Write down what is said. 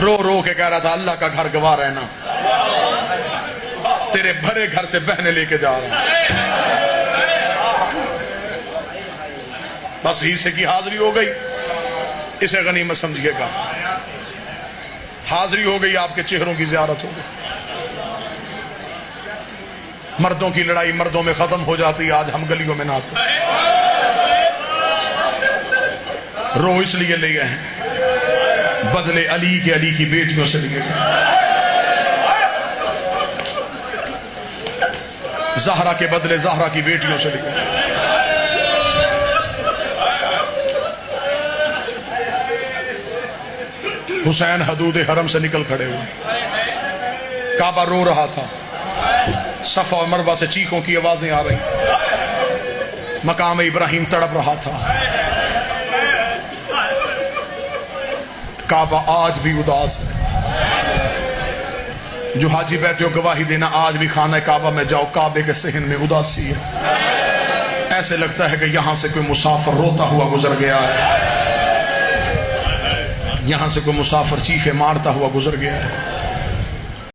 रो रो के कह रहा था अल्लाह का घर गवा रहना, तेरे भरे घर से बहने लेके जा रहा हूं। बस हिस्से की हाजिरी हो गई, इसे गनीमत समझिएगा। हाजिरी हो गई, आपके चेहरों की जियारत हो गई। मर्दों की लड़ाई मर्दों में खत्म हो जाती, आज हम गलियों में नाते। रो इसलिए ले गए हैं, बदले अली के अली की बेटियों से लिए गए। ज़हरा के बदले ज़हरा की बेटियों से लिए गए। हुसैन हदूद हरम से निकल खड़े हुए, काबा रो रहा था, सफा और मरवा से चीखों की आवाजें आ रही थी, मकाम इब्राहिम तड़प रहा था। काबा आज भी उदास है। जो हाजी बैठे हो गवाही देना, आज भी खाना काबा में जाओ, काबे के सहन में उदासी है। ऐसे लगता है कि यहां से कोई मुसाफिर रोता हुआ गुजर गया है, यहां से कोई मुसाफिर चीखे मारता हुआ गुजर गया है।